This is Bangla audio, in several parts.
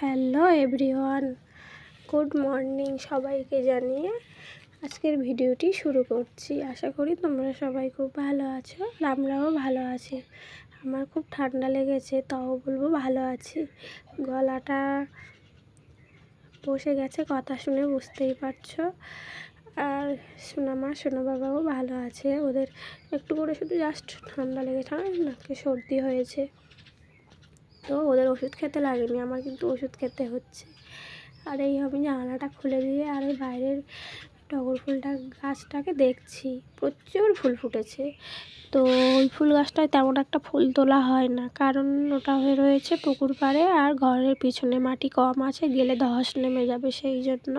হ্যালো এভরিওয়ান, গুড মর্নিং সবাইকে জানিয়ে আজকের ভিডিওটি শুরু করছি। আশা করি তোমরা সবাই খুব ভালো আছো আর আমরাও ভালো আছি। আমার খুব ঠান্ডা লেগেছে, তাও বলবো ভালো আছি। গলাটা বসে গেছে, কথা শুনে বুঝতেই পারছো। আর সোনামা সোনা বাবাও ভালো আছে, ওদের একটু করে শুধু জাস্ট ঠান্ডা লেগেছে, নাকি সর্দি হয়েছে, তো ওদের ওষুধ খেতে লাগেনি, আমার কিন্তু ওষুধ খেতে হচ্ছে। আর এই আমি জানালাটা খুলে দিয়ে আর এই বাইরের টগর ফুলটা গাছটাকে দেখছি, প্রচুর ফুল ফুটেছে। তো ওই ফুল গাছটায় তেমন একটা ফুল তোলা হয় না, কারণ ওটা হয়ে রয়েছে পুকুর পাড়ে আর ঘরের পিছনে মাটি কম আছে, গেলে ধস নেমে যাবে, সেই জন্য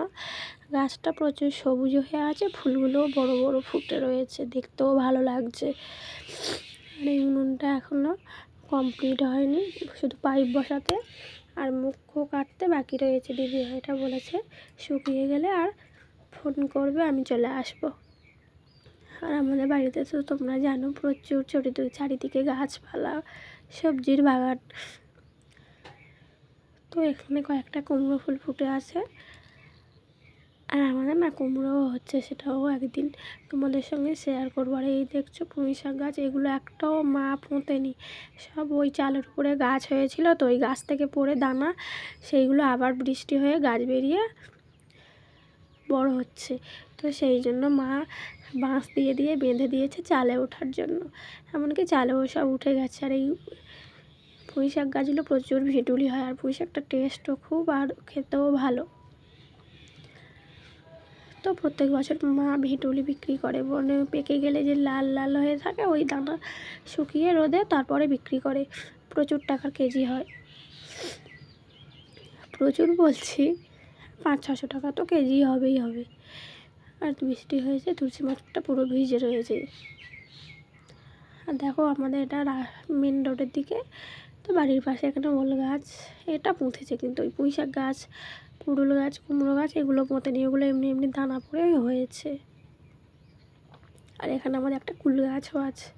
গাছটা প্রচুর সবুজ হয়ে আছে, ফুলগুলোও বড় বড় ফুটে রয়েছে, দেখতেও ভালো লাগছে। আর এই উনুনটা এখনও কমপ্লিট হয়নি, শুধু পাইপ বসাতে আর মুখ্য কাটতে বাকি রয়েছে। দিদি ভাইটা বলেছে শুকিয়ে গেলে আর ফোন করবে, আমি চলে আসব। আর আমাদের বাড়িতে তো তোমরা জানো প্রচুর চারিদিকে গাছপালা, সবজির বাগান। তো এখানে কয়েকটা কুমড়ো ফুল ফুটে আছে, আর আমাদের না কুমড়োও হচ্ছে, সেটাও একদিন তোমাদের সঙ্গে শেয়ার করবো। আর এই দেখছো পুঁই শাক গাছ, এগুলো একটাও মা পুঁতেনি, সব ওই চালের উপরে গাছ হয়েছিল, তো ওই গাছ থেকে পড়ে দানা, সেইগুলো আবার বৃষ্টি হয়ে গাছ বেরিয়ে বড় হচ্ছে। তো সেই জন্য মা বাঁশ দিয়ে দিয়ে বেঁধে দিয়েছে চালে ওঠার জন্য, এমনকি চালেও সব উঠে গেছে। আর এই পুঁই শাক গাছগুলো প্রচুর ভিটুলি হয়, আর পুঁই শাকটা টেস্টও খুব, আর খেতেও ভালো। তো প্রত্যেক বছর মা ভিটুলি বিক্রি করে, বনে পেকে গেলে যে লাল লাল হয়ে থাকে ওই দানা শুকিয়ে রোদে তারপরে বিক্রি করে, প্রচুর টাকার কেজি হয়। প্রচুর বলছি 500-600 টাকা তো কেজি হবেই হবে। আর বৃষ্টি হয়েছে, তুলসী মাথাটা পুরো ভিজে রয়েছে। আর দেখো আমাদের এটা মেন রোডের দিকে, তো বাড়ির পাশে এখানে ওল গাছ, এটা পুঁতেছে, কিন্তু ওই পুঁই শাক গাছ, পুরুল গাছ, কুমড়ো গাছ এগুলো পুঁতেনি, এগুলো এমনি এমনি দানা পড়ে হয়েছে। আর এখানে আমাদের একটা কুল গাছও আছে।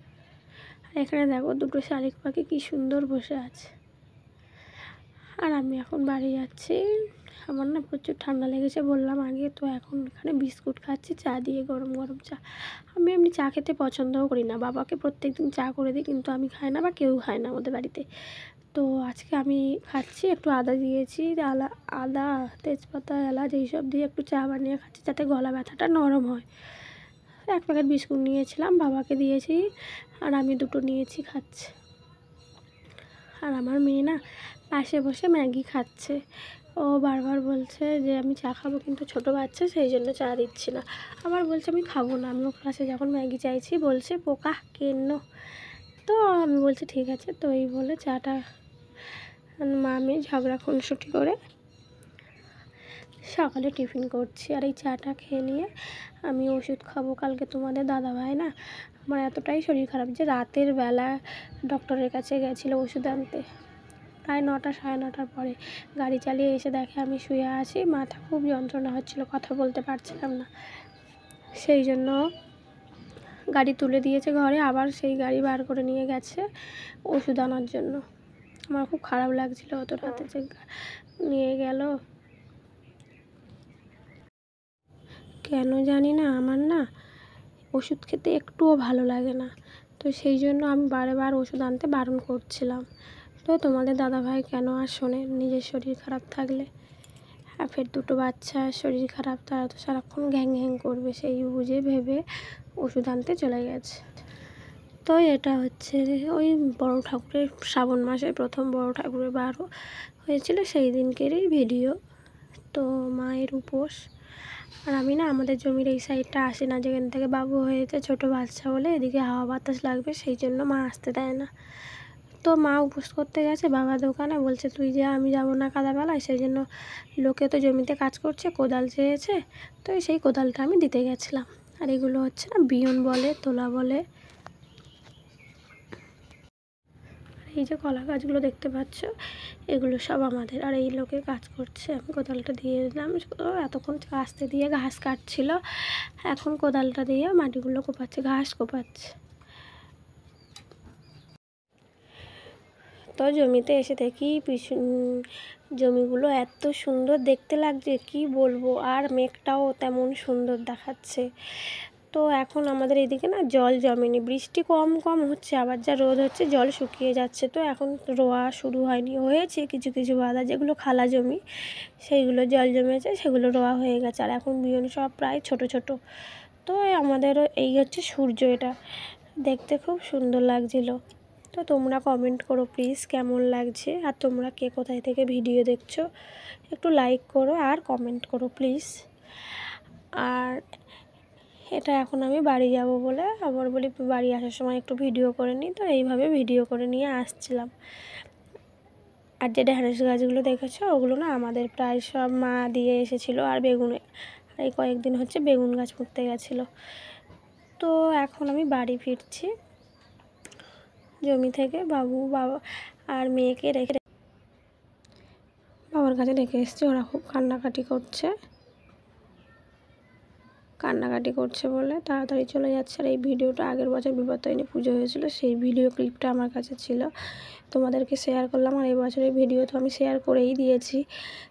আর এখানে দেখো দুটো শালিক পাখি কি সুন্দর বসে আছে। আর আমি এখন বাড়ি যাচ্ছি, আমার না প্রচুর ঠান্ডা লেগেছে বললাম আগে, তো এখন এখানে বিস্কুট খাচ্ছি চা দিয়ে, গরম গরম চা। আমি এমনি চা খেতে পছন্দও করি না, বাবাকে প্রত্যেক দিন চা করে দিই, কিন্তু আমি খাই না বা কেউ খায় না আমাদের বাড়িতে। তো আজকে আমি খাচ্ছি, একটু আদা দিয়েছি, আদা তেজপাতা এলাচ এইসব দিয়ে একটু চা বানিয়ে খাচ্ছি, যাতে গলা ব্যথাটা নরম হয়। এক প্যাকেট বিস্কুট নিয়েছিলাম, বাবাকে দিয়েছি, আর আমি দুটো নিয়েছি খাচ্ছি। আর আমার মেয়ে না পাশে বসে ম্যাগি খাচ্ছে, ও বারবার বলছে যে আমি চা খাবো, কিন্তু ছোটো বাচ্চা সেই জন্য চা দিচ্ছি না। আবার বলছে আমি খাবো না, আমি ওর কাছে যখন ম্যাগি চাইছি বলছে পোকা কেন, তো আমি বলছি ঠিক আছে। তো এই বলে চাটা মা মেয়ে ঝগড়া খুনসুটি করে সকালে টিফিন করছি। আর এই চাটা খেয়ে নিয়ে আমি ওষুধ খাবো। কালকে তোমাদের দাদাভাই না, আমার এতটাই শরীর খারাপ যে রাতের বেলা ডক্টরের কাছে গেছিলো ওষুধ আনতে, প্রায় 9টা 9:30টার পরে গাড়ি চালিয়ে এসে দেখে আমি শুয়ে আছি, মাথা খুব যন্ত্রণা হচ্ছিলো, কথা বলতে পারছিলাম না, সেই জন্য গাড়ি তুলে দিয়েছে ঘরে, আবার সেই গাড়ি বার করে নিয়ে গেছে ওষুধ আনার জন্য। আমার খুব খারাপ লাগছিলো অত রাতে যে নিয়ে গেল, কেন জানি না, আমার না ওষুধ খেতে একটুও ভালো লাগে না, তো সেই জন্য আমি বারবার ওষুধ আনতে বারণ করছিলাম। তো তোমাদের দাদাভাই কেন আর শোনে, নিজের শরীর খারাপ থাকলে, আর ফের দুটো বাচ্চা শরীর খারাপ, তারা তো সারাক্ষণ ঘ্যাং ঘ্যাং করবে, সেই বুঝে ভেবে ওষুধ আনতে চলে গেছে। তো এটা হচ্ছে ওই বড় ঠাকুরের শ্রাবণ মাসে প্রথম বড় ঠাকুরের বার হয়েছিল সেই দিনকেরই ভিডিও। তো মায়ের উপোস, আর আমি না আমাদের জমির এই সাইডটা আসি না, যেখান থেকে বাবু হয়েছে, ছোটো বাচ্চা বলে এদিকে হাওয়া বাতাস লাগবে, সেই জন্য মা আসতে দেয় না। তো মা উপোস করতে গেছে, বাবা দোকানে বলছে তুই যা, আমি যাবো না কাদাবেলায়, সেই জন্য লোকে তো জমিতে কাজ করছে, কোদাল চেয়েছে, তো সেই কোদালটা আমি দিতে গেছিলাম। আর এগুলো হচ্ছে না বিয়ন বলে, তোলা বলে। এই যে কলা গাছগুলো দেখতে পাচ্ছ, এগুলো সব আমাদের। আর এই লোকে কাজ করছে, আমি কোদালটা দিয়ে দিলাম, এতক্ষণ কাস্তে দিয়ে ঘাস কাটছিল, এখন কোদালটা দিয়ে মাটিগুলো কোপাচ্ছে, ঘাস কোপাচ্ছে। তো জমিতে এসে দেখি জমিগুলো এত সুন্দর দেখতে লাগছে কি বলবো, আর মেঘটাও তেমন সুন্দর দেখাচ্ছে। তো এখন আমাদের এদিকে না জল জমেনি, বৃষ্টি কম কম হচ্ছে, আবার যা রোদ হচ্ছে জল শুকিয়ে যাচ্ছে। তো এখন রোয়া শুরু হয়নি, হয়েছে কিছু কিছু বাদা, যেগুলো খালা জমি সেইগুলো জল জমেছে, সেগুলো রোয়া হয়ে গেছে। আর এখন বিয়ন সব প্রায় ছোট ছোট। তো আমাদেরও এই হচ্ছে সূর্য, এটা দেখতে খুব সুন্দর লাগছিল। তো তোমরা কমেন্ট করো প্লিজ কেমন লাগছে, আর তোমরা কে কোথায় থেকে ভিডিও দেখছো একটু লাইক করো আর কমেন্ট করো প্লিজ। আর এটা এখন আমি বাড়ি যাব বলে আবার বলি বাড়ি আসার সময় একটু ভিডিও করে নিই, তো এইভাবে ভিডিও করে নিয়ে আসছিলাম। আর যে ঢ্যাঁড়স গাছগুলো দেখেছো ওগুলো না আমাদের প্রায় সব মা দিয়ে এসেছিলো, আর বেগুনে আর এই কয়েকদিন হচ্ছে বেগুন গাছ পুঁততে গেছিলো। তো এখন আমি বাড়ি ফিরছি জমি থেকে, বাবা আর মেয়েকে রেখে বাবার কাছে রেখে এসেছি। ওরা খুব কান্নাকাটি করছে বলে তাড়াতাড়ি চলে যাচ্ছে। আর এই ভিডিওটা আগের বছর বিপত্তারিণী পুজো হয়েছিল, সেই ভিডিও ক্লিপটা আমার কাছে ছিল, তোমাদেরকে শেয়ার করলাম। আর এই বছরের ভিডিও তো আমি শেয়ার করেই দিয়েছি,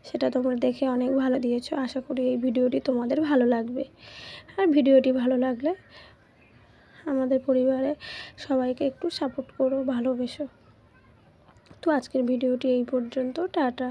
সেটা তোমরা দেখে অনেক ভালো দিয়েছো। আশা করি এই ভিডিওটি তোমাদের ভালো লাগবে। আর ভিডিওটি ভালো লাগলে আমাদের পরিবারে সবাইকে একটু সাপোর্ট করো, ভালোবেসো। তো আজকের ভিডিওটি এই পর্যন্ত, টাটা।